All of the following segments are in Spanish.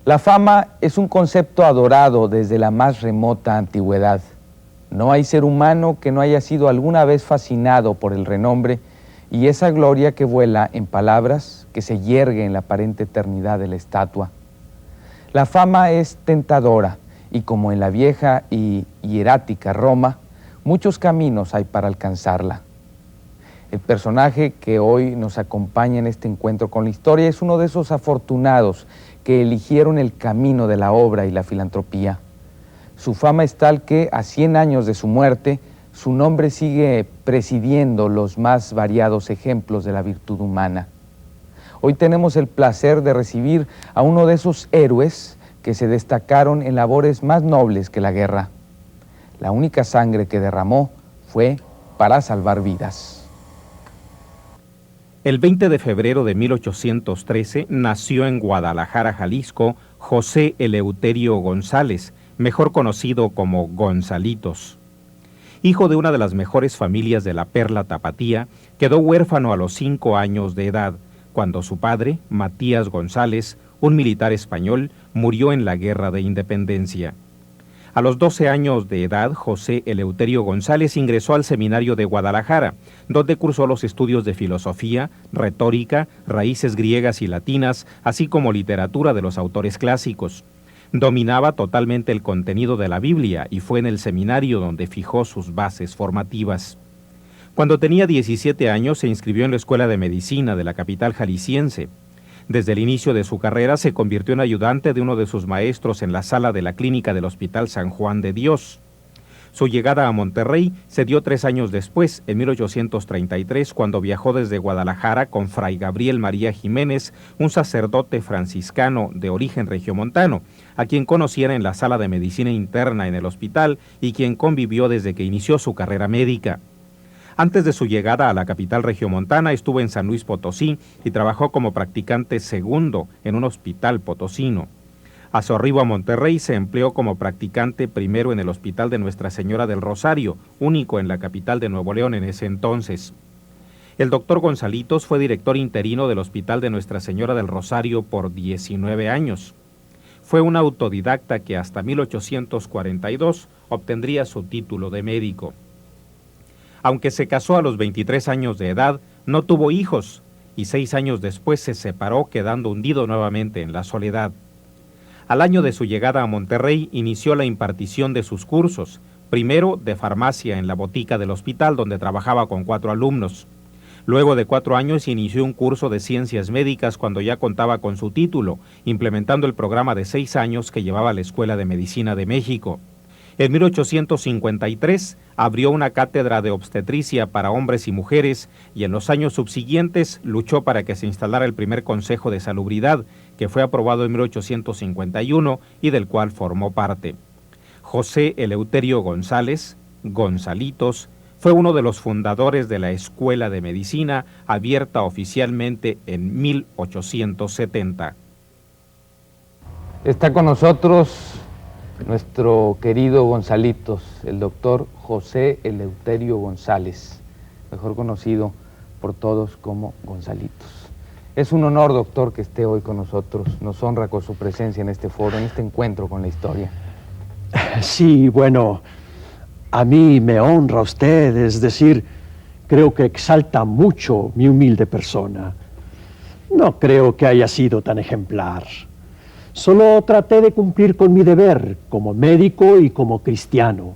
La fama es un concepto adorado desde la más remota antigüedad. No hay ser humano que no haya sido alguna vez fascinado por el renombre y esa gloria que vuela en palabras, que se yergue en la aparente eternidad de la estatua. La fama es tentadora y como en la vieja y hierática Roma, muchos caminos hay para alcanzarla. El personaje que hoy nos acompaña en este encuentro con la historia es uno de esos afortunados que eligieron el camino de la obra y la filantropía. Su fama es tal que, a 100 años de su muerte, su nombre sigue presidiendo los más variados ejemplos de la virtud humana. Hoy tenemos el placer de recibir a uno de esos héroes que se destacaron en labores más nobles que la guerra. La única sangre que derramó fue para salvar vidas. El 20 de febrero de 1813 nació en Guadalajara, Jalisco, José Eleuterio González, mejor conocido como Gonzalitos. Hijo de una de las mejores familias de la Perla Tapatía, quedó huérfano a los 5 años de edad, cuando su padre, Matías González, un militar español, murió en la Guerra de Independencia. A los 12 años de edad, José Eleuterio González ingresó al Seminario de Guadalajara, donde cursó los estudios de filosofía, retórica, raíces griegas y latinas, así como literatura de los autores clásicos. Dominaba totalmente el contenido de la Biblia y fue en el seminario donde fijó sus bases formativas. Cuando tenía 17 años se inscribió en la Escuela de Medicina de la capital jalisciense. Desde el inicio de su carrera se convirtió en ayudante de uno de sus maestros en la sala de la clínica del Hospital San Juan de Dios. Su llegada a Monterrey se dio 3 años después, en 1833, cuando viajó desde Guadalajara con Fray Gabriel María Jiménez, un sacerdote franciscano de origen regiomontano, a quien conociera en la sala de medicina interna en el hospital y quien convivió desde que inició su carrera médica. Antes de su llegada a la capital regiomontana estuvo en San Luis Potosí y trabajó como practicante segundo en un hospital potosino. A su arribo a Monterrey se empleó como practicante primero en el Hospital de Nuestra Señora del Rosario, único en la capital de Nuevo León en ese entonces. El doctor Gonzalitos fue director interino del Hospital de Nuestra Señora del Rosario por 19 años. Fue un autodidacta que hasta 1842 obtendría su título de médico. Aunque se casó a los 23 años de edad, no tuvo hijos y 6 años después se separó, quedando hundido nuevamente en la soledad. Al año de su llegada a Monterrey inició la impartición de sus cursos, primero de farmacia en la botica del hospital donde trabajaba con 4 alumnos. Luego de 4 años inició un curso de ciencias médicas cuando ya contaba con su título, implementando el programa de 6 años que llevaba la Escuela de Medicina de México. En 1853 abrió una cátedra de obstetricia para hombres y mujeres y en los años subsiguientes luchó para que se instalara el primer Consejo de Salubridad, que fue aprobado en 1851 y del cual formó parte. José Eleuterio González, Gonzalitos, fue uno de los fundadores de la Escuela de Medicina, abierta oficialmente en 1870. Está con nosotros nuestro querido Gonzalitos, el doctor José Eleuterio González, mejor conocido por todos como Gonzalitos. Es un honor, doctor, que esté hoy con nosotros. Nos honra con su presencia en este foro, en este encuentro con la historia. Sí, bueno, a mí me honra usted, es decir, creo que exalta mucho mi humilde persona. No creo que haya sido tan ejemplar. Solo traté de cumplir con mi deber como médico y como cristiano.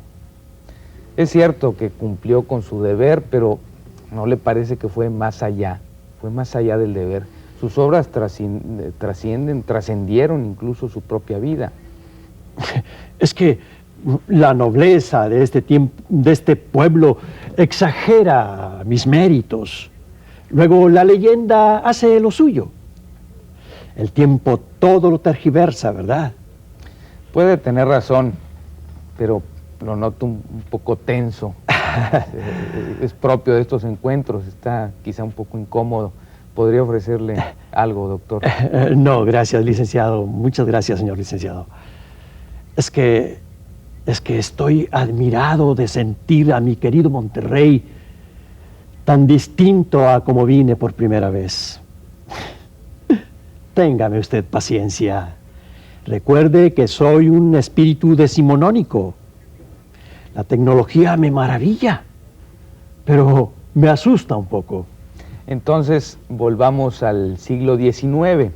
Es cierto que cumplió con su deber, pero ¿no le parece que fue más allá? Fue más allá del deber. Sus obras trascendieron incluso su propia vida. Es que la nobleza de este pueblo exagera mis méritos. Luego la leyenda hace lo suyo. El tiempo todo lo tergiversa, ¿verdad? Puede tener razón, pero lo noto un poco tenso. Es propio de estos encuentros, está quizá un poco incómodo. ¿Podría ofrecerle algo, doctor? No, gracias, licenciado. Muchas gracias, señor licenciado. Es que estoy admirado de sentir a mi querido Monterrey tan distinto a como vine por primera vez. Téngame usted paciencia. Recuerde que soy un espíritu decimonónico. La tecnología me maravilla, pero me asusta un poco. Entonces, volvamos al siglo XIX,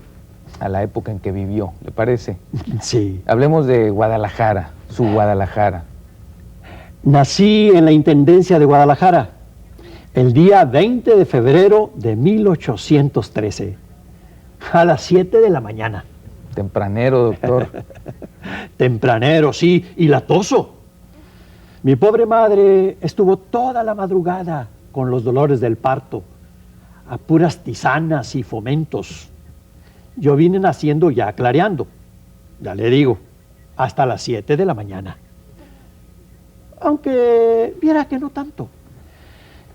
a la época en que vivió, ¿le parece? Sí. Hablemos de Guadalajara, su Guadalajara. Nací en la Intendencia de Guadalajara el día 20 de febrero de 1813, a las 7 de la mañana. Tempranero, doctor. Tempranero, sí, y latoso. Mi pobre madre estuvo toda la madrugada con los dolores del parto, a puras tisanas y fomentos. Yo vine naciendo ya clareando, ya le digo, hasta las 7 de la mañana. Aunque viera que no tanto.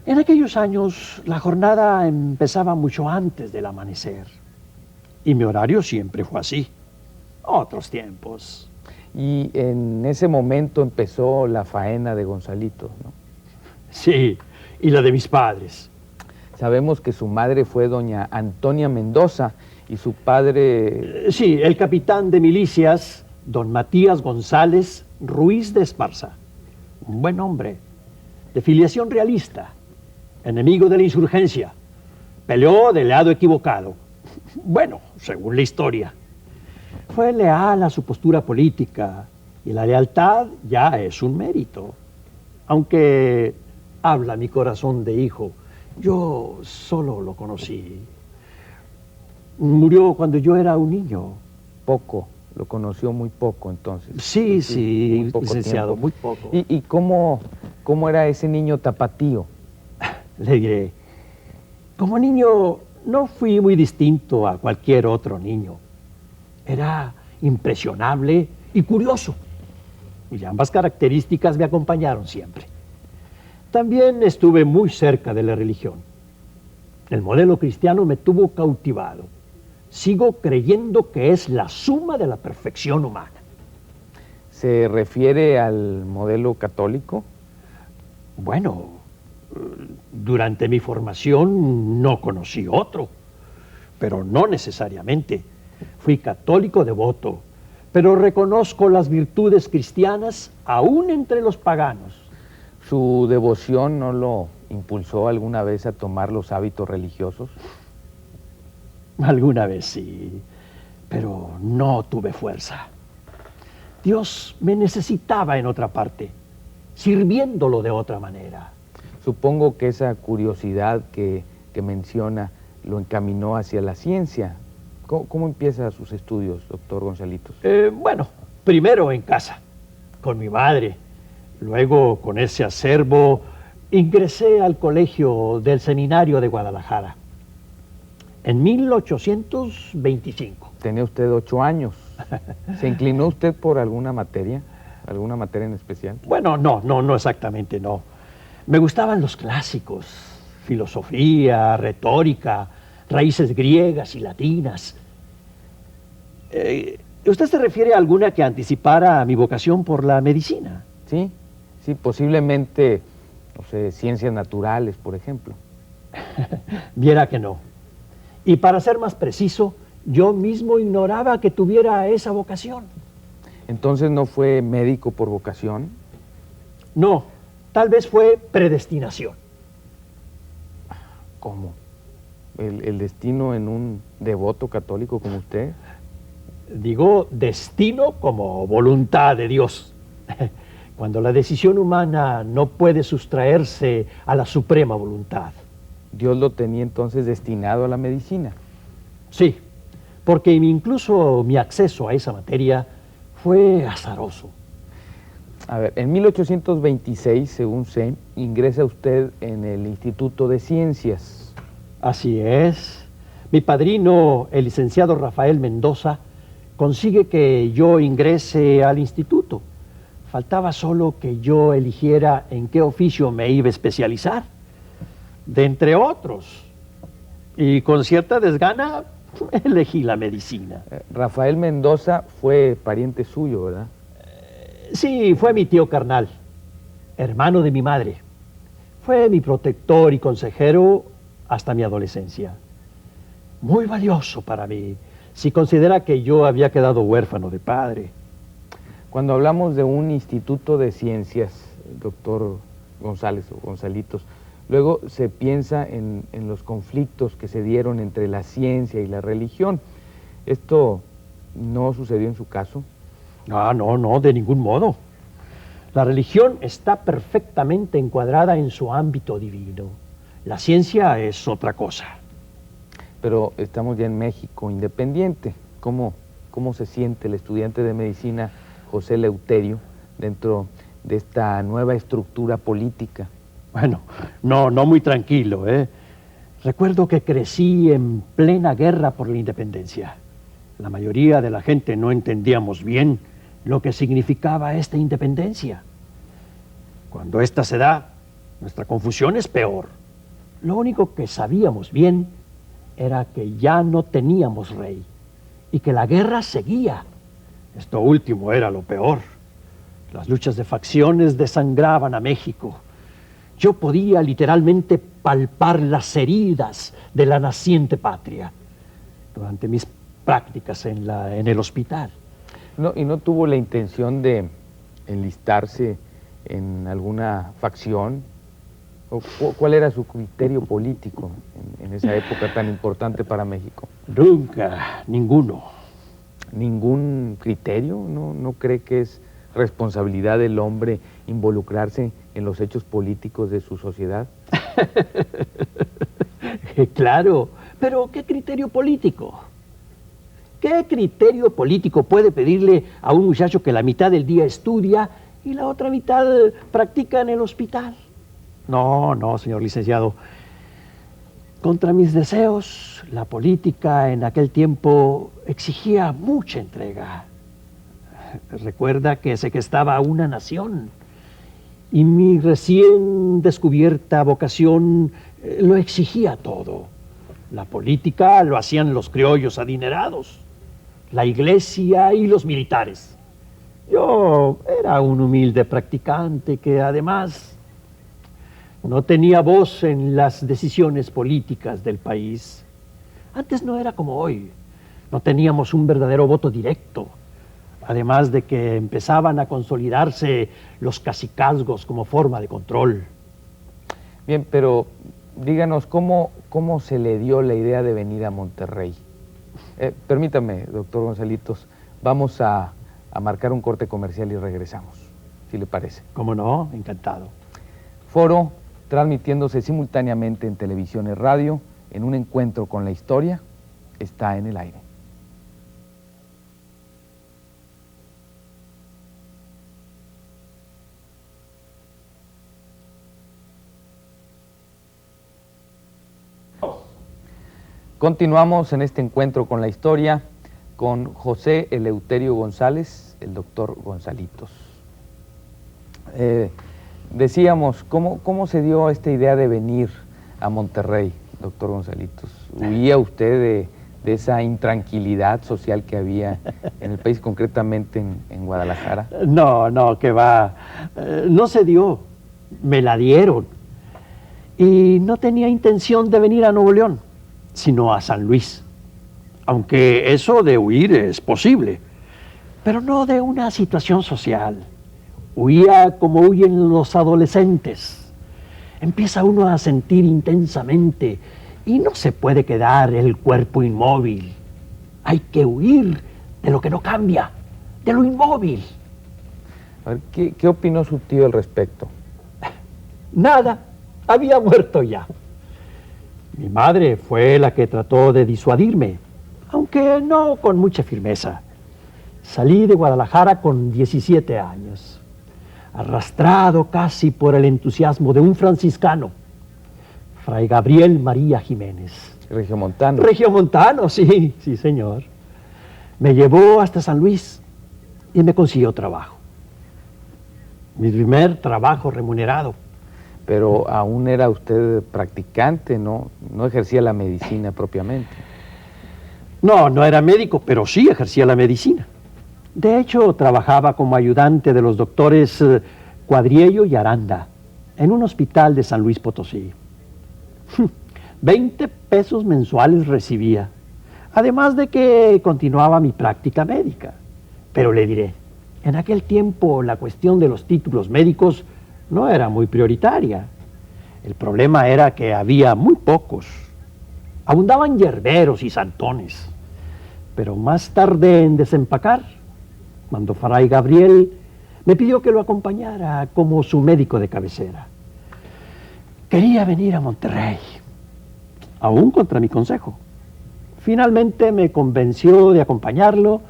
En aquellos años la jornada empezaba mucho antes del amanecer. Y mi horario siempre fue así. Otros tiempos. Y en ese momento empezó la faena de Gonzalitos, ¿no? Sí, y la de mis padres. Sabemos que su madre fue doña Antonia Mendoza y su padre... Sí, el capitán de milicias, don Matías González Ruiz de Esparza. Un buen hombre, de filiación realista, enemigo de la insurgencia. Peleó del lado equivocado. Bueno, según la historia. Fue leal a su postura política y la lealtad ya es un mérito. Aunque habla mi corazón de hijo, yo solo lo conocí. Murió cuando yo era un niño. Poco, lo conoció muy poco entonces. Sí, muy poco licenciado, tiempo. muy poco. ¿Y cómo era ese niño tapatío? Le diré, como niño no fui muy distinto a cualquier otro niño. Era impresionable y curioso. Y ambas características me acompañaron siempre. También estuve muy cerca de la religión. El modelo cristiano me tuvo cautivado. Sigo creyendo que es la suma de la perfección humana. ¿Se refiere al modelo católico? Bueno, durante mi formación no conocí otro, pero no necesariamente. Fui católico devoto, pero reconozco las virtudes cristianas aún entre los paganos. ¿Su devoción no lo impulsó alguna vez a tomar los hábitos religiosos? Alguna vez sí, pero no tuve fuerza. Dios me necesitaba en otra parte, sirviéndolo de otra manera. Supongo que esa curiosidad que menciona lo encaminó hacia la ciencia. ¿Cómo empieza sus estudios, doctor Gonzalitos? Bueno, primero en casa, con mi madre. Luego, con ese acervo, ingresé al colegio del Seminario de Guadalajara. En 1825. Tenía usted 8 años. ¿Se inclinó usted por alguna materia? ¿Alguna materia en especial? Bueno, no exactamente, no. Me gustaban los clásicos, filosofía, retórica, raíces griegas y latinas. ¿Usted se refiere a alguna que anticipara mi vocación por la medicina? Sí, posiblemente, no sé, ciencias naturales, por ejemplo. Viera que no. Y para ser más preciso, yo mismo ignoraba que tuviera esa vocación. ¿Entonces no fue médico por vocación? No, tal vez fue predestinación. ¿Cómo? ¿El destino en un devoto católico como usted? Digo destino como voluntad de Dios. Cuando la decisión humana no puede sustraerse a la suprema voluntad. ¿Dios lo tenía entonces destinado a la medicina? Sí, porque incluso mi acceso a esa materia fue azaroso. A ver, en 1826, según sé, ingresa usted en el Instituto de Ciencias. Así es. Mi padrino, el licenciado Rafael Mendoza, consigue que yo ingrese al instituto. Faltaba solo que yo eligiera en qué oficio me iba a especializar, de entre otros. Y con cierta desgana elegí la medicina. Rafael Mendoza fue pariente suyo, ¿verdad? Sí, fue mi tío carnal, hermano de mi madre. Fue mi protector y consejero hasta mi adolescencia. Muy valioso para mí. si considera que yo había quedado huérfano de padre. Cuando hablamos de un instituto de ciencias, doctor González o Gonzalitos, luego se piensa en los conflictos que se dieron entre la ciencia y la religión. ¿Esto no sucedió en su caso? Ah, no, de ningún modo. La religión está perfectamente encuadrada en su ámbito divino. La ciencia es otra cosa. Pero estamos ya en México independiente. ¿Cómo se siente el estudiante de medicina José Eleuterio dentro de esta nueva estructura política? Bueno, no muy tranquilo, ¿eh? Recuerdo que crecí en plena guerra por la independencia. La mayoría de la gente no entendíamos bien lo que significaba esta independencia. Cuando esta se da, nuestra confusión es peor. Lo único que sabíamos bien era que ya no teníamos rey y que la guerra seguía. Esto último era lo peor. Las luchas de facciones desangraban a México. Yo podía literalmente palpar las heridas de la naciente patria durante mis prácticas en el hospital. No, ¿y no tuvo la intención de enlistarse en alguna facción? ¿Cuál era su criterio político en esa época tan importante para México? Nunca, ninguno. ¿Ningún criterio? ¿No cree que es responsabilidad del hombre involucrarse en los hechos políticos de su sociedad? Claro, pero ¿qué criterio político? ¿Qué criterio político puede pedirle a un muchacho que la mitad del día estudia y la otra mitad practica en el hospital? No, señor licenciado. Contra mis deseos, la política en aquel tiempo exigía mucha entrega. Recuerda que se gestaba una nación y mi recién descubierta vocación lo exigía todo. La política lo hacían los criollos adinerados, la iglesia y los militares. Yo era un humilde practicante que además no tenía voz en las decisiones políticas del país. Antes no era como hoy. No teníamos un verdadero voto directo. Además de que empezaban a consolidarse los cacicazgos como forma de control. Bien, pero díganos, ¿cómo se le dio la idea de venir a Monterrey? Permítame, doctor Gonzalitos, vamos a marcar un corte comercial y regresamos, si le parece. ¿Cómo no? Encantado. Foro, transmitiéndose simultáneamente en televisión y radio, en un encuentro con la historia, está en el aire. Continuamos en este encuentro con la historia con José Eleuterio González, el doctor Gonzalitos. Decíamos, ¿cómo se dio esta idea de venir a Monterrey, doctor Gonzalitos? ¿Huía usted de esa intranquilidad social que había en el país, concretamente en Guadalajara? No, que va. No se dio, me la dieron. Y no tenía intención de venir a Nuevo León, sino a San Luis. Aunque eso de huir es posible, pero no de una situación social. Huía como huyen los adolescentes. Empieza uno a sentir intensamente y no se puede quedar el cuerpo inmóvil. Hay que huir de lo que no cambia, de lo inmóvil. A ver, ¿qué opinó su tío al respecto? Nada, había muerto ya. Mi madre fue la que trató de disuadirme, aunque no con mucha firmeza. Salí de Guadalajara con 17 años, arrastrado casi por el entusiasmo de un franciscano, Fray Gabriel María Jiménez. Regiomontano. Regiomontano, sí, señor. Me llevó hasta San Luis y me consiguió trabajo. Mi primer trabajo remunerado. Pero aún era usted practicante, no ejercía la medicina propiamente. No era médico, pero sí ejercía la medicina. De hecho, trabajaba como ayudante de los doctores Cuadriello y Aranda en un hospital de San Luis Potosí. 20 pesos mensuales recibía, además de que continuaba mi práctica médica. Pero le diré, en aquel tiempo la cuestión de los títulos médicos no era muy prioritaria. El problema era que había muy pocos. Abundaban yerberos y santones. Pero más tardé en desempacar, cuando Fray Gabriel me pidió que lo acompañara como su médico de cabecera. Quería venir a Monterrey, aún contra mi consejo. Finalmente me convenció de acompañarlo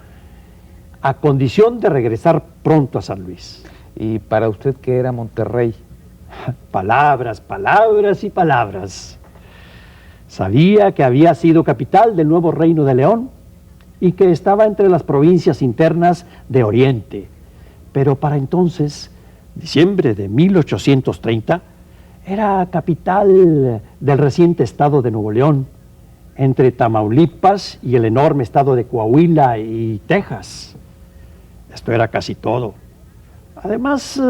a condición de regresar pronto a San Luis. ¿Y para usted qué era Monterrey? Palabras, palabras y palabras. Sabía que había sido capital del nuevo reino de León y que estaba entre las provincias internas de Oriente. Pero para entonces, diciembre de 1830, era capital del reciente estado de Nuevo León, entre Tamaulipas y el enorme estado de Coahuila y Texas. Esto era casi todo. Además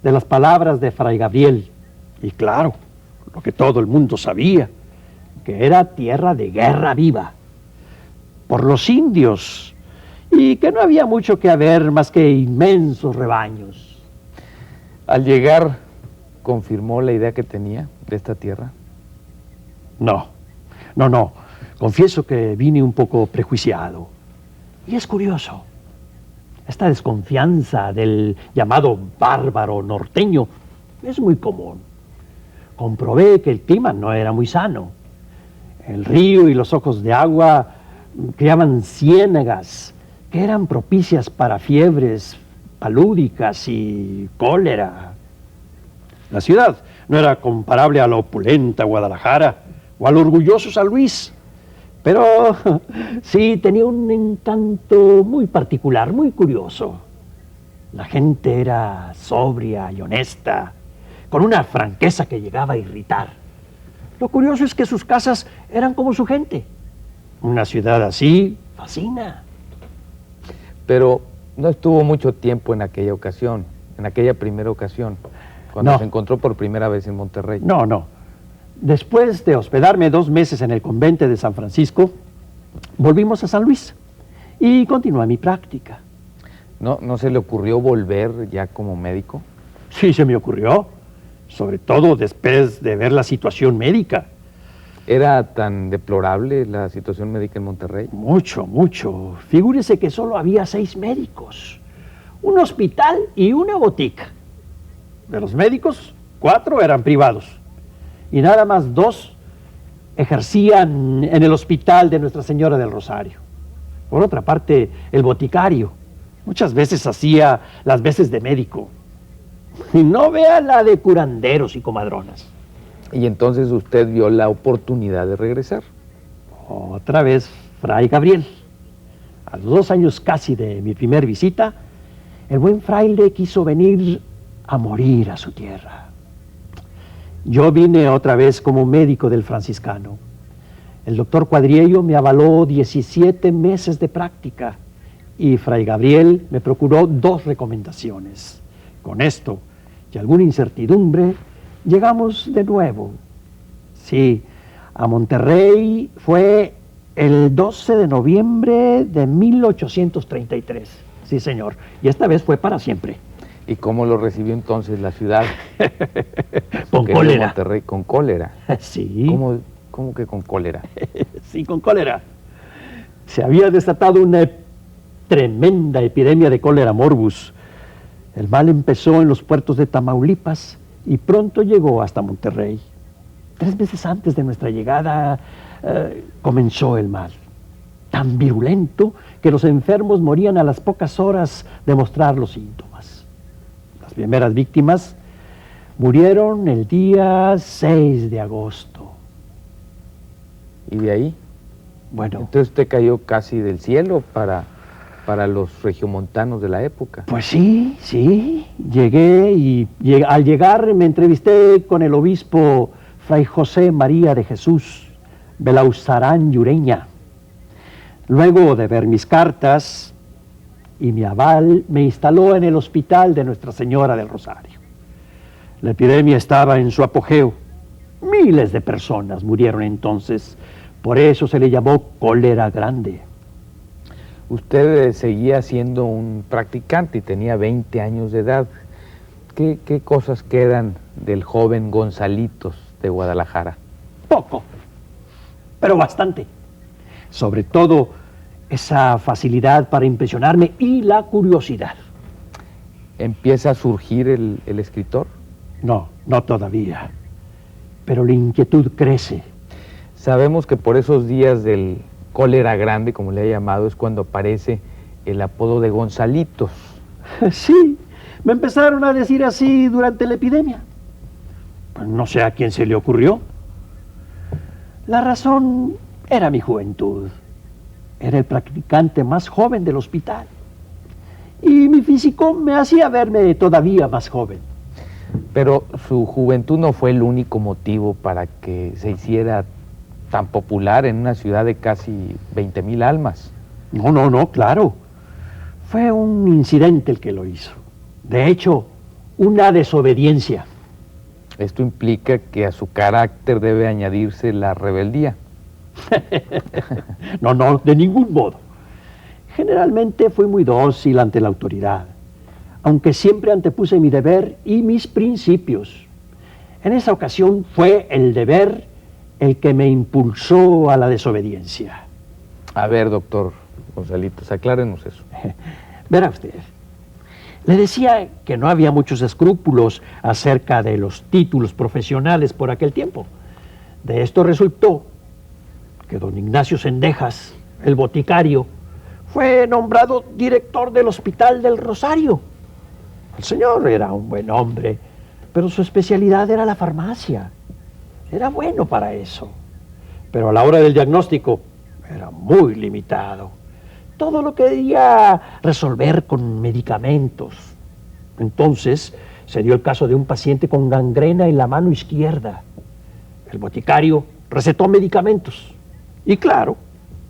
de las palabras de Fray Gabriel, y claro, lo que todo el mundo sabía, que era tierra de guerra viva, por los indios, y que no había mucho que haber más que inmensos rebaños. Al llegar, ¿confirmó la idea que tenía de esta tierra? No. Confieso que vine un poco prejuiciado. Y es curioso, esta desconfianza del llamado bárbaro norteño es muy común. Comprobé que el clima no era muy sano. El río y los ojos de agua criaban ciénagas que eran propicias para fiebres palúdicas y cólera. La ciudad no era comparable a la opulenta Guadalajara o al orgulloso San Luis, pero sí tenía un encanto muy particular, muy curioso. La gente era sobria y honesta, con una franqueza que llegaba a irritar. Lo curioso es que sus casas eran como su gente. Una ciudad así fascina. Pero no estuvo mucho tiempo en aquella ocasión, en aquella primera ocasión, cuando se encontró por primera vez en Monterrey. No. Después de hospedarme 2 meses en el convento de San Francisco, volvimos a San Luis y continué mi práctica. ¿No se le ocurrió volver ya como médico? Sí, se me ocurrió, sobre todo después de ver la situación médica. ¿Era tan deplorable la situación médica en Monterrey? Mucho. Figúrese que solo había 6 médicos, un hospital y una botica. De los médicos, 4 eran privados y nada más 2 ejercían en el hospital de Nuestra Señora del Rosario. Por otra parte, el boticario muchas veces hacía las veces de médico. Y no vea la de curanderos y comadronas. Y entonces usted vio la oportunidad de regresar. Otra vez, Fray Gabriel. A los 2 años casi de mi primer visita, el buen fraile quiso venir a morir a su tierra. Yo vine otra vez como médico del franciscano. El doctor Cuadriello me avaló 17 meses de práctica y Fray Gabriel me procuró 2 recomendaciones. Con esto y alguna incertidumbre, llegamos de nuevo. Sí, a Monterrey fue el 12 de noviembre de 1833. Sí, señor. Y esta vez fue para siempre. ¿Y cómo lo recibió entonces la ciudad? Con cólera. Monterrey, con cólera. Sí. ¿Cómo que con cólera? Sí, con cólera. Se había desatado una tremenda epidemia de cólera morbus. El mal empezó en los puertos de Tamaulipas y pronto llegó hasta Monterrey. 3 meses antes de nuestra llegada comenzó el mal. Tan virulento que los enfermos morían a las pocas horas de mostrar los síntomas. Las primeras víctimas murieron el día 6 de agosto. ¿Y de ahí? Bueno. Entonces usted cayó casi del cielo para los regiomontanos de la época. Pues sí. Llegué y al llegar me entrevisté con el obispo Fray José María de Jesús Belauzarán Yureña. Luego de ver mis cartas y mi aval, me instaló en el hospital de Nuestra Señora del Rosario. La epidemia estaba en su apogeo. Miles de personas murieron entonces Por eso se le llamó cólera grande. Usted seguía siendo un practicante y tenía 20 años de edad. ¿Qué cosas quedan del joven Gonzalitos de Guadalajara? Poco, pero bastante. Sobre todo esa facilidad para impresionarme y la curiosidad. ¿Empieza a surgir el escritor? No, no todavía. Pero la inquietud crece. Sabemos que por esos días del cólera grande, como le ha llamado, es cuando aparece el apodo de Gonzalitos. Sí, me empezaron a decir así durante la epidemia. Pues no sé a quién se le ocurrió. La razón era mi juventud. Era el practicante más joven del hospital. Y mi físico me hacía verme todavía más joven. Pero su juventud no fue el único motivo para que se hiciera tan popular en una ciudad de casi 20,000 almas. No, claro. Fue un incidente el que lo hizo. De hecho, una desobediencia. Esto implica que a su carácter debe añadirse la rebeldía. No, de ningún modo. Generalmente fui muy dócil ante la autoridad, aunque siempre antepuse mi deber y mis principios. En esa ocasión fue el deber el que me impulsó a la desobediencia. A ver, doctor Gonzalitos, aclárenos eso. Verá usted, le decía que no había muchos escrúpulos acerca de los títulos profesionales por aquel tiempo. De esto resultó que don Ignacio Cendejas, el boticario, fue nombrado director del Hospital del Rosario. El señor era un buen hombre, pero su especialidad era la farmacia. Era bueno para eso, pero a la hora del diagnóstico era muy limitado. Todo lo quería resolver con medicamentos. Entonces se dio el caso de un paciente con gangrena en la mano izquierda. El boticario recetó medicamentos y claro,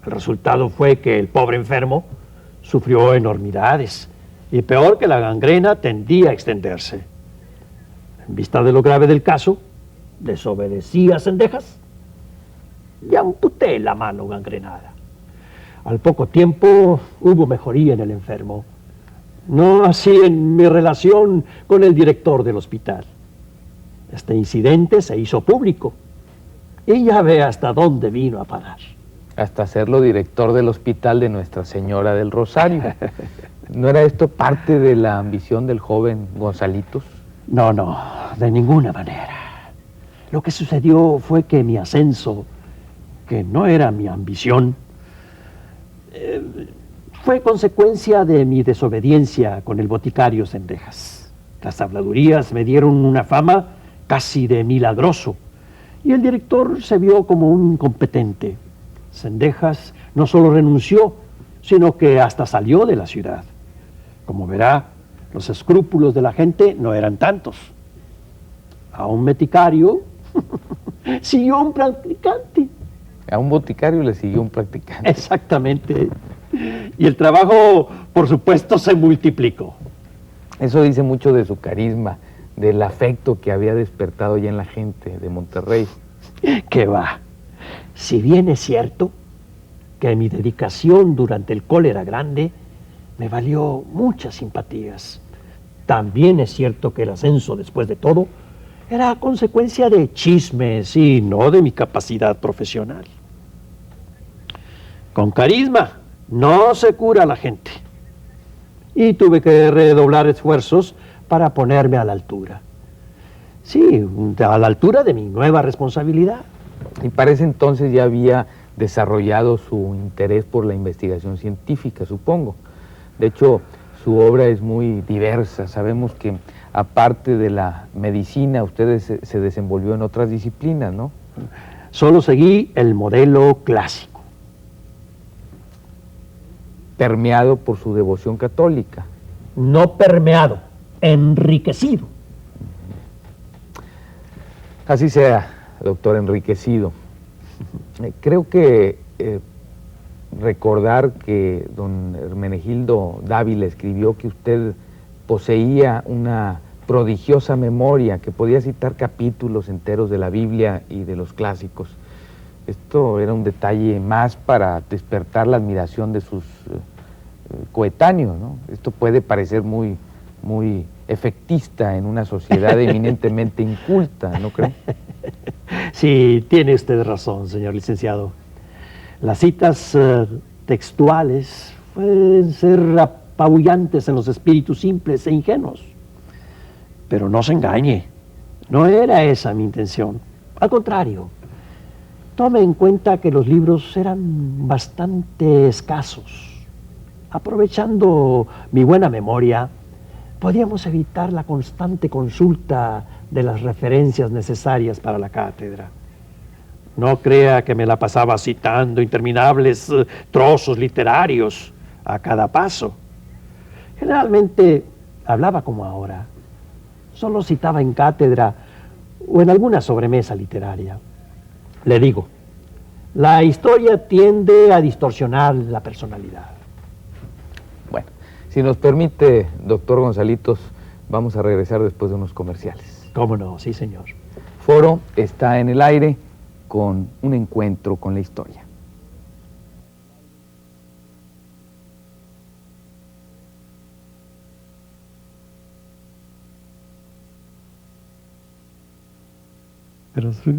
el resultado fue que el pobre enfermo sufrió enormidades y peor que la gangrena tendía a extenderse. En vista de lo grave del caso, desobedecí a Cendejas y amputé la mano gangrenada. Al poco tiempo hubo mejoría en el enfermo, no así en mi relación con el director del hospital. Este incidente se hizo público y ya ve hasta dónde vino a parar. Hasta serlo director del hospital de Nuestra Señora del Rosario. ¿No era esto parte de la ambición del joven Gonzalitos? No, de ninguna manera. Lo que sucedió fue que mi ascenso, que no era mi ambición, fue consecuencia de mi desobediencia con el boticario Cendejas. Las habladurías me dieron una fama casi de milagroso y el director se vio como un incompetente. Cendejas no solo renunció, sino que hasta salió de la ciudad. Como verá, los escrúpulos de la gente no eran tantos. A un boticario siguió un practicante. A un boticario le siguió un practicante. Exactamente. Y el trabajo, por supuesto, se multiplicó. Eso dice mucho de su carisma, del afecto que había despertado ya en la gente de Monterrey. ¿Qué va? Si bien es cierto que mi dedicación durante el cólera grande me valió muchas simpatías, también es cierto que el ascenso, después de todo, era consecuencia de chismes y no de mi capacidad profesional. Con carisma no se cura a la gente. Y tuve que redoblar esfuerzos para ponerme a la altura. Sí, a la altura de mi nueva responsabilidad. Y para ese entonces ya había desarrollado su interés por la investigación científica, supongo. De hecho, su obra es muy diversa. Sabemos que aparte de la medicina, usted se desenvolvió en otras disciplinas, ¿no? Solo seguí el modelo clásico. Permeado por su devoción católica. No permeado, enriquecido. Así sea, doctor, enriquecido. Creo que recordar que don Hermenegildo Dávila escribió que usted poseía una prodigiosa memoria, que podía citar capítulos enteros de la Biblia y de los clásicos. Esto era un detalle más para despertar la admiración de sus coetáneos, ¿no? Esto puede parecer muy efectista en una sociedad eminentemente inculta, ¿no cree? Sí, tiene usted razón, señor licenciado. Las citas textuales pueden ser apabullantes en los espíritus simples e ingenuos. Pero no se engañe, no era esa mi intención. Al contrario, tome en cuenta que los libros eran bastante escasos. Aprovechando mi buena memoria, podíamos evitar la constante consulta de las referencias necesarias para la cátedra. No crea que me la pasaba citando interminables trozos literarios a cada paso. Generalmente hablaba como ahora. Solo citaba en cátedra o en alguna sobremesa literaria. Le digo, la historia tiende a distorsionar la personalidad. Bueno, si nos permite, doctor Gonzalitos, vamos a regresar después de unos comerciales. ¿Cómo no? Sí, señor. Foro está en el aire con un encuentro con la historia. Pero sí.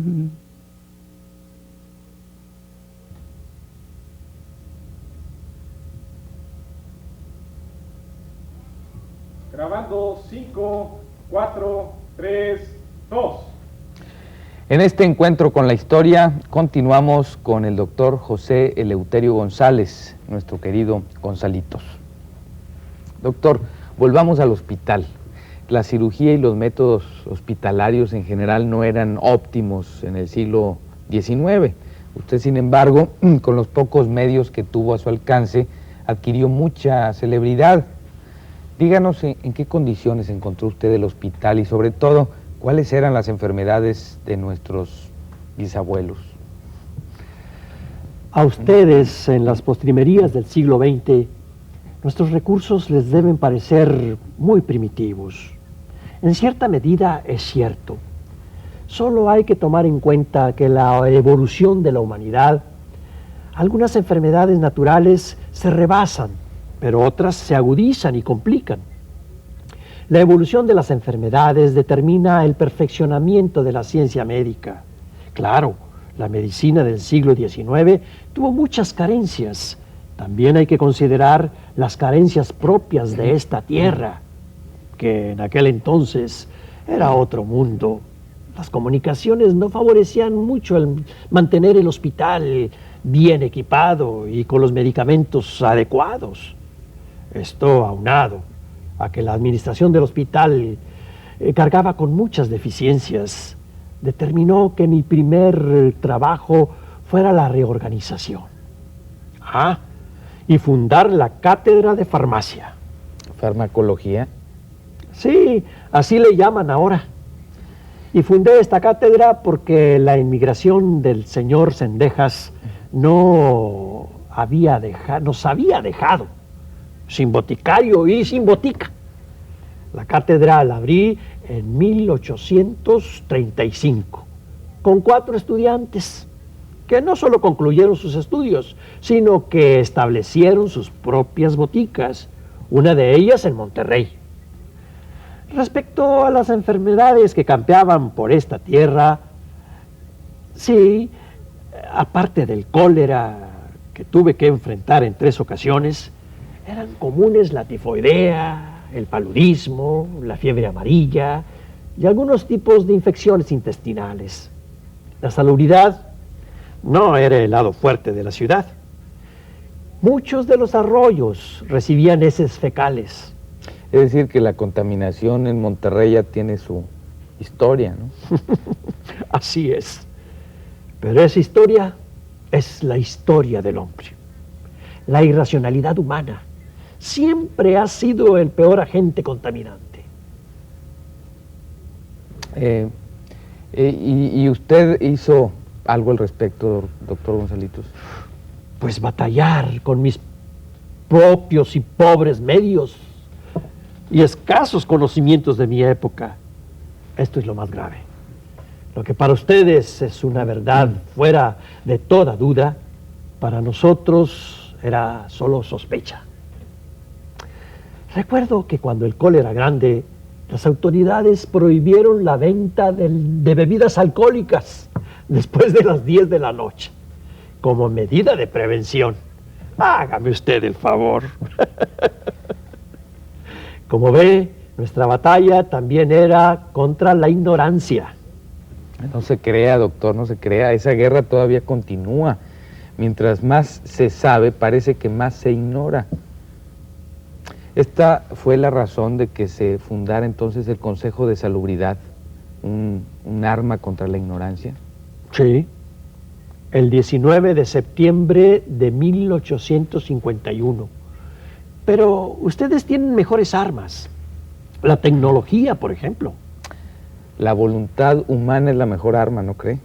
Grabando 5, 4, 3, 2. En este encuentro con la historia continuamos con el doctor José Eleuterio González, nuestro querido Gonzalitos. Doctor, volvamos al hospital. La cirugía y los métodos hospitalarios en general no eran óptimos en el siglo XIX. Usted, sin embargo, con los pocos medios que tuvo a su alcance, adquirió mucha celebridad. Díganos en qué condiciones encontró usted el hospital y, sobre todo, cuáles eran las enfermedades de nuestros bisabuelos. A ustedes, en las postrimerías del siglo XX, nuestros recursos les deben parecer muy primitivos. En cierta medida es cierto. Solo hay que tomar en cuenta que la evolución de la humanidad, algunas enfermedades naturales se rebasan, pero otras se agudizan y complican. La evolución de las enfermedades determina el perfeccionamiento de la ciencia médica. Claro, la medicina del siglo XIX tuvo muchas carencias. También hay que considerar las carencias propias de esta tierra, que en aquel entonces era otro mundo. Las comunicaciones no favorecían mucho el mantener el hospital bien equipado y con los medicamentos adecuados. Esto aunado a que la administración del hospital cargaba con muchas deficiencias, determinó que mi primer trabajo fuera la reorganización. Y fundar la cátedra de farmacia. ¿Farmacología? Sí, así le llaman ahora. Y fundé esta cátedra porque la inmigración del señor Cendejas nos había dejado sin boticario y sin botica. La cátedra la abrí en 1835, con 4 estudiantes, que no solo concluyeron sus estudios, sino que establecieron sus propias boticas, una de ellas en Monterrey. Respecto a las enfermedades que campeaban por esta tierra, sí, aparte del cólera que tuve que enfrentar en 3 ocasiones, eran comunes la tifoidea, el paludismo, la fiebre amarilla y algunos tipos de infecciones intestinales. La salubridad no era el lado fuerte de la ciudad. Muchos de los arroyos recibían heces fecales. Es decir, que la contaminación en Monterrey ya tiene su historia, ¿no? Así es. Pero esa historia es la historia del hombre. La irracionalidad humana siempre ha sido el peor agente contaminante. ¿Y usted hizo algo al respecto, doctor Gonzalitos? Pues batallar con mis propios y pobres medios y escasos conocimientos de mi época. Esto es lo más grave. Lo que para ustedes es una verdad fuera de toda duda, para nosotros era solo sospecha. Recuerdo que cuando el cólera era grande, las autoridades prohibieron la venta de bebidas alcohólicas después de las 10 de la noche, como medida de prevención. Hágame usted el favor. Como ve, nuestra batalla también era contra la ignorancia. No se crea, doctor, no se crea. Esa guerra todavía continúa. Mientras más se sabe, parece que más se ignora. Esta fue la razón de que se fundara entonces el Consejo de Salubridad, un arma contra la ignorancia. Sí. El 19 de septiembre de 1851. Pero ustedes tienen mejores armas. La tecnología, por ejemplo. La voluntad humana es la mejor arma, ¿no cree?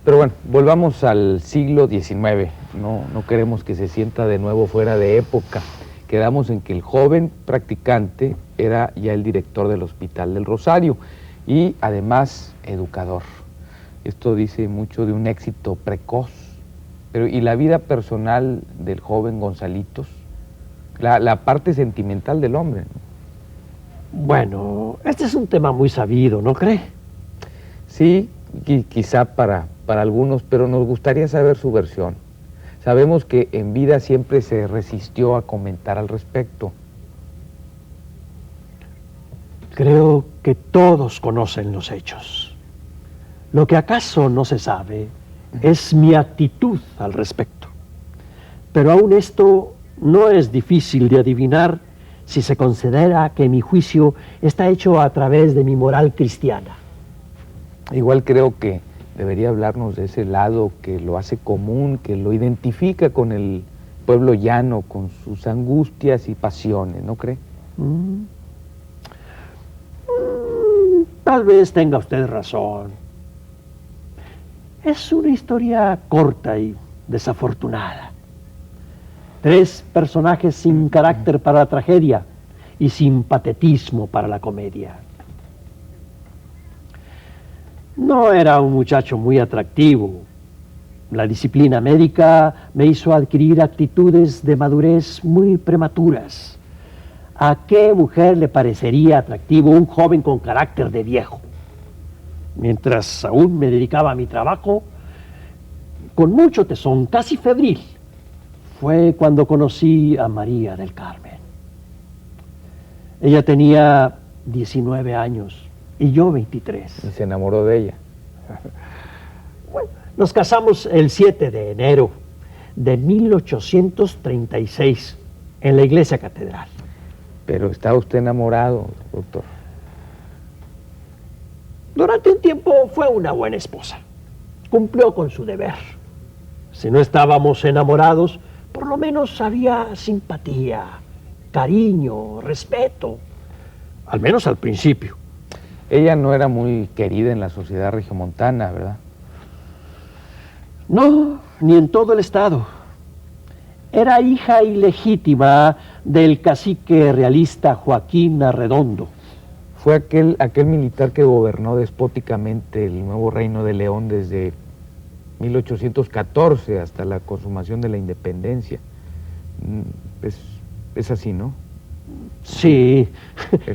Pero bueno, volvamos al siglo XIX. No queremos que se sienta de nuevo fuera de época. Quedamos en que el joven practicante era ya el director del Hospital del Rosario y además educador. Esto dice mucho de un éxito precoz. Pero ¿y la vida personal del joven Gonzalitos? La parte sentimental del hombre, ¿no? Bueno, este es un tema muy sabido, ¿no cree? Sí, quizá para algunos, pero nos gustaría saber su versión. Sabemos que en vida siempre se resistió a comentar al respecto. Creo que todos conocen los hechos. Lo que acaso no se sabe es mi actitud al respecto. Pero aún esto no es difícil de adivinar si se considera que mi juicio está hecho a través de mi moral cristiana. Igual creo que debería hablarnos de ese lado que lo hace común, que lo identifica con el pueblo llano, con sus angustias y pasiones, ¿no cree? Tal vez tenga usted razón. Es una historia corta y desafortunada. 3 personajes sin carácter para la tragedia y sin patetismo para la comedia. No era un muchacho muy atractivo. La disciplina médica me hizo adquirir actitudes de madurez muy prematuras. ¿A qué mujer le parecería atractivo un joven con carácter de viejo? Mientras aún me dedicaba a mi trabajo, con mucho tesón, casi febril, fue cuando conocí a María del Carmen. Ella tenía 19 años y yo 23. Y se enamoró de ella. Bueno, nos casamos el 7 de enero de 1836 en la iglesia catedral. Pero estaba usted enamorado, doctor. Durante un tiempo fue una buena esposa. Cumplió con su deber. Si no estábamos enamorados, por lo menos había simpatía, cariño, respeto. Al menos al principio. Ella no era muy querida en la sociedad regiomontana, ¿verdad? No, ni en todo el estado. Era hija ilegítima del cacique realista Joaquín Arredondo. Fue aquel militar que gobernó despóticamente el nuevo reino de León desde 1814 hasta la consumación de la independencia. Es así, ¿no? Sí,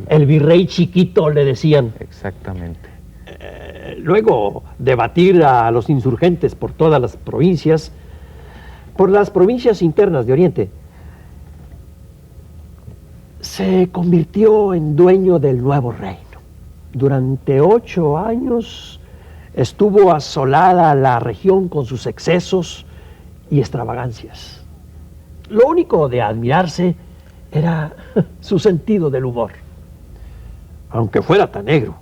el virrey chiquito le decían. Exactamente. Luego de batir a los insurgentes por todas las provincias, por las provincias internas de Oriente, se convirtió en dueño del nuevo reino. Durante 8 años estuvo asolada la región con sus excesos y extravagancias. Lo único de admirarse era su sentido del humor, aunque fuera tan negro.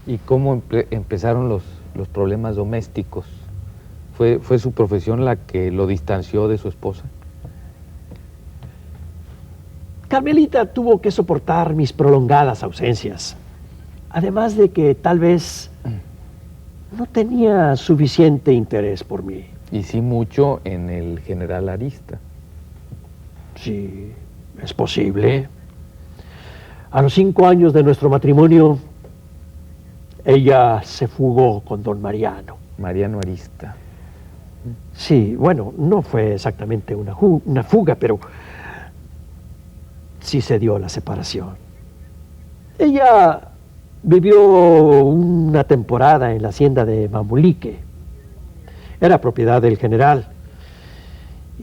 ¿Y cómo empezaron los problemas domésticos? ¿Fue su profesión la que lo distanció de su esposa? Carmelita tuvo que soportar mis prolongadas ausencias, además de que tal vez no tenía suficiente interés por mí. Y sí mucho en el general Arista. Sí, es posible. A los 5 años de nuestro matrimonio, Ella se fugó con don Mariano. Mariano Arista. Sí, bueno, no fue exactamente una fuga, pero sí se dio la separación. Ella vivió una temporada en la hacienda de Mamulique. Era propiedad del general.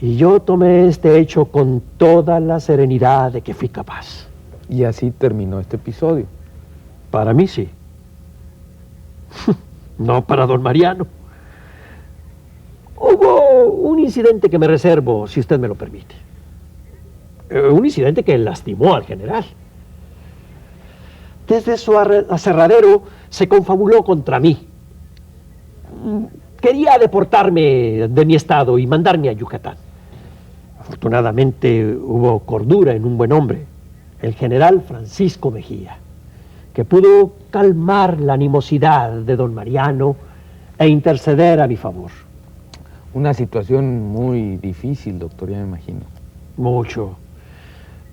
Y yo tomé este hecho con toda la serenidad de que fui capaz. Y así terminó este episodio. Para mí sí. No para don Mariano. Hubo un incidente que me reservo, si usted me lo permite. Un incidente que lastimó al general. Desde su aserradero se confabuló contra mí. Quería deportarme de mi estado y mandarme a Yucatán. Afortunadamente hubo cordura en un buen hombre, el general Francisco Mejía, que pudo calmar la animosidad de don Mariano e interceder a mi favor. Una situación muy difícil, doctor, ya me imagino. Mucho,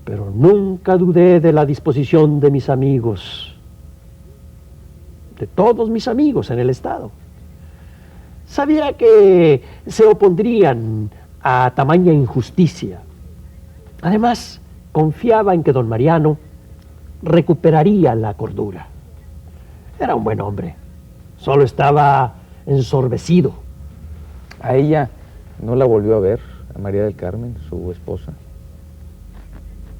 pero nunca dudé de la disposición de mis amigos, de todos mis amigos en el estado. Sabía que se opondrían a tamaña injusticia. Además, confiaba en que don Mariano recuperaría la cordura. Era un buen hombre, solo estaba ensorbecido. ¿A ella no la volvió a ver, a María del Carmen, su esposa?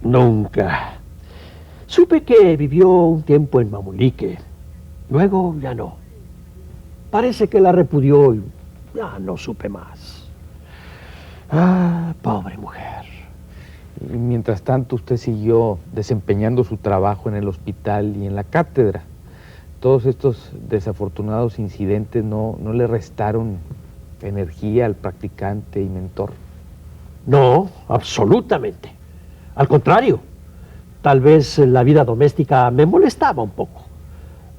Nunca. Supe que vivió un tiempo en Mamulique, luego ya no. Parece que la repudió y ya no supe más. Ah, pobre mujer. Y mientras tanto usted siguió desempeñando su trabajo en el hospital y en la cátedra. Todos estos desafortunados incidentes no le restaron energía al practicante y mentor. No, absolutamente. Al contrario, tal vez la vida doméstica me molestaba un poco.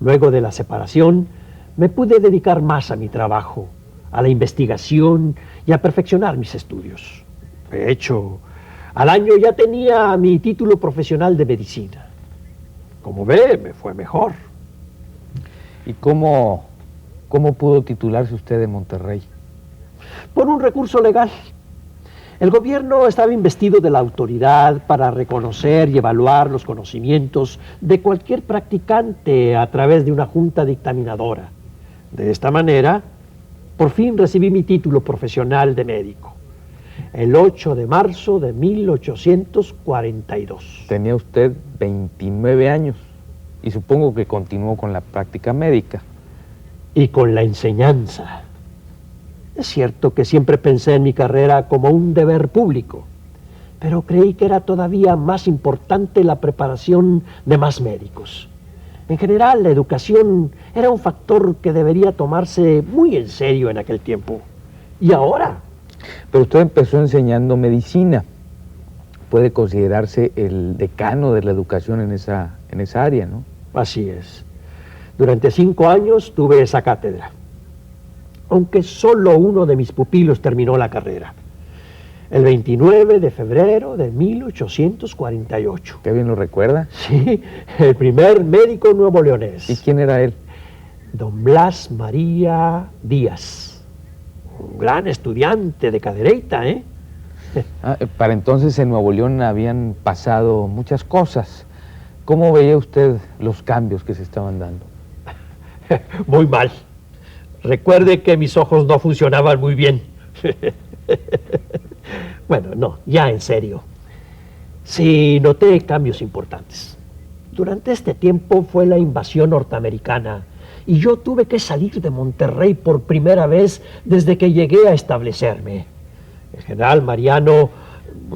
Luego de la separación, me pude dedicar más a mi trabajo, a la investigación y a perfeccionar mis estudios. De hecho, al año ya tenía mi título profesional de medicina. Como ve, me fue mejor. ¿Y cómo pudo titularse usted de Monterrey? Por un recurso legal. El gobierno estaba investido de la autoridad para reconocer y evaluar los conocimientos de cualquier practicante a través de una junta dictaminadora. De esta manera, por fin recibí mi título profesional de médico, el 8 de marzo de 1842. Tenía usted 29 años y supongo que continuó con la práctica médica. Y con la enseñanza. Es cierto que siempre pensé en mi carrera como un deber público, pero creí que era todavía más importante la preparación de más médicos. En general, la educación era un factor que debería tomarse muy en serio en aquel tiempo. ¿Y ahora? Pero usted empezó enseñando medicina. Puede considerarse el decano de la educación en esa área, ¿no? Así es. Durante 5 años tuve esa cátedra, aunque solo uno de mis pupilos terminó la carrera. El 29 de febrero de 1848. ¿Qué bien lo recuerda? Sí, el primer médico nuevoleonés. ¿Y quién era él? Don Blas María Díaz. Un gran estudiante de cadereita, ¿eh? Para entonces en Nuevo León habían pasado muchas cosas. ¿Cómo veía usted los cambios que se estaban dando? Muy mal. Recuerde que mis ojos no funcionaban muy bien. Bueno, no, ya en serio. Sí, noté cambios importantes. Durante este tiempo fue la invasión norteamericana y yo tuve que salir de Monterrey por primera vez desde que llegué a establecerme. El general Mariano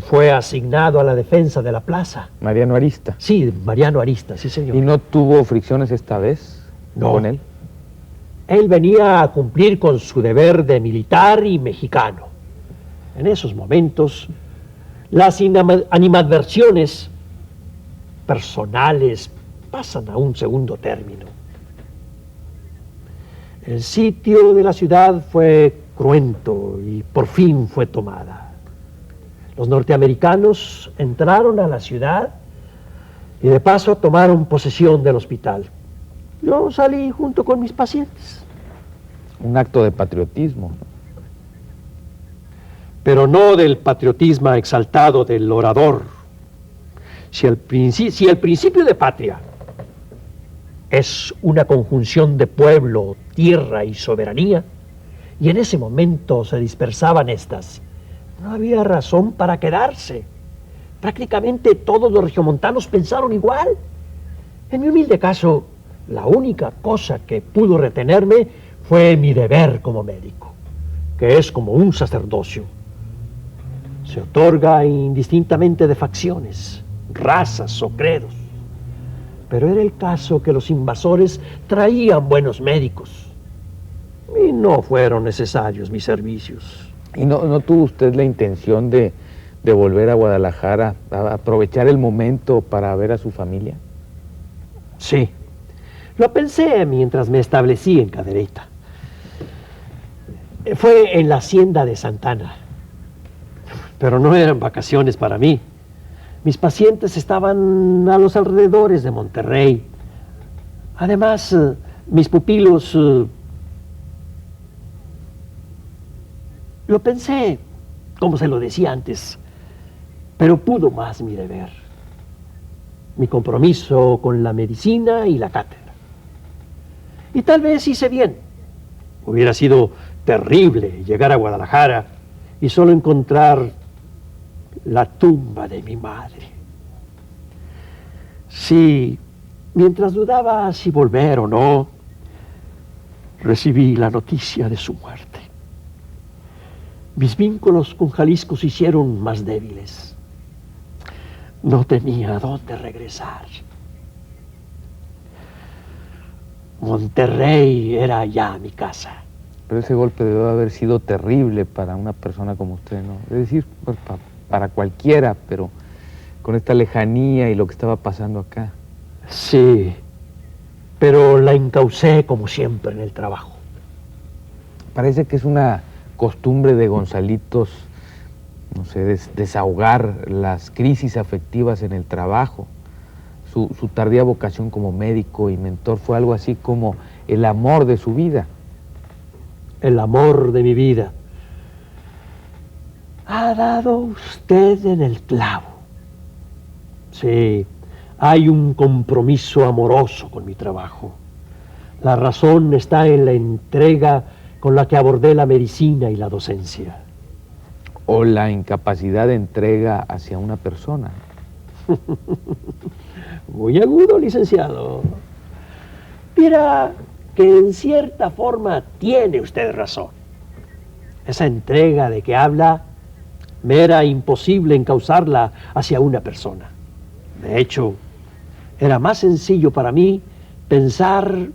fue asignado a la defensa de la plaza. Mariano Arista. Sí, Mariano Arista, sí señor. ¿Y no tuvo fricciones esta vez con él? Él venía a cumplir con su deber de militar y mexicano. En esos momentos, las animadversiones personales pasan a un segundo término. El sitio de la ciudad fue cruento y por fin fue tomada. Los norteamericanos entraron a la ciudad y de paso tomaron posesión del hospital. Yo salí junto con mis pacientes. Un acto de patriotismo. Pero no del patriotismo exaltado del orador. Si el principio de patria es una conjunción de pueblo, tierra y soberanía, y en ese momento se dispersaban estas, no había razón para quedarse. Prácticamente todos los regiomontanos pensaron igual. En mi humilde caso, la única cosa que pudo retenerme fue mi deber como médico, que es como un sacerdocio. Se otorga indistintamente de facciones, razas o credos. Pero era el caso que los invasores traían buenos médicos y no fueron necesarios mis servicios. ¿Y no tuvo usted la intención de volver a Guadalajara, a aprovechar el momento para ver a su familia? Sí, lo pensé mientras me establecí en Cadereyta. Fue en la hacienda de Santana, pero no eran vacaciones para mí. Mis pacientes estaban a los alrededores de Monterrey. Además, mis pupilos... Lo pensé, como se lo decía antes, pero pudo más mi deber. Mi compromiso con la medicina y la cátedra. Y tal vez hice bien. Hubiera sido terrible llegar a Guadalajara y solo encontrar la tumba de mi madre. Sí, mientras dudaba si volver o no, recibí la noticia de su muerte. Mis vínculos con Jalisco se hicieron más débiles. No tenía a dónde regresar. Monterrey era ya mi casa. Pero ese golpe debe haber sido terrible para una persona como usted, ¿no? Es decir, pues, para cualquiera, pero con esta lejanía y lo que estaba pasando acá. Sí, pero la encaucé como siempre en el trabajo. Parece que es una costumbre de Gonzalitos, no sé, desahogar las crisis afectivas en el trabajo. Su tardía vocación como médico y mentor fue algo así como el amor de su vida. El amor de mi vida. Ha dado usted en el clavo. Sí, hay un compromiso amoroso con mi trabajo. La razón está en la entrega con la que abordé la medicina y la docencia. O la incapacidad de entrega hacia una persona. Muy agudo, licenciado. Mira que en cierta forma tiene usted razón. Esa entrega de que habla me era imposible encauzarla hacia una persona. De hecho, era más sencillo para mí pensar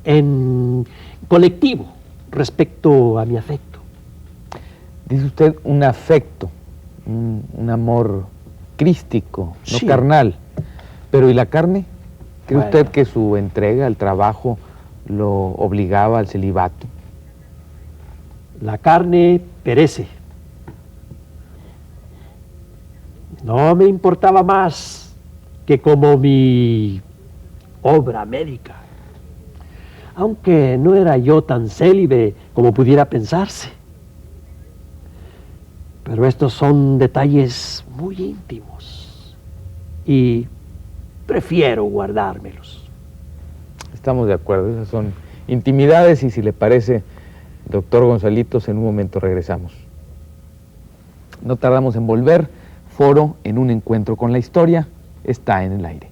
en colectivo respecto a mi afecto. Dice usted un afecto, un amor crístico, no Sí. carnal. Pero ¿y la carne? ¿Cree Bueno. usted que su entrega al trabajo lo obligaba al celibato? La carne perece. No me importaba más que como mi obra médica. Aunque no era yo tan célibe como pudiera pensarse. Pero estos son detalles muy íntimos y prefiero guardármelos. Estamos de acuerdo, esas son intimidades y si le parece, doctor Gonzalitos, en un momento regresamos. No tardamos en volver. Foro en un encuentro con la historia está en el aire.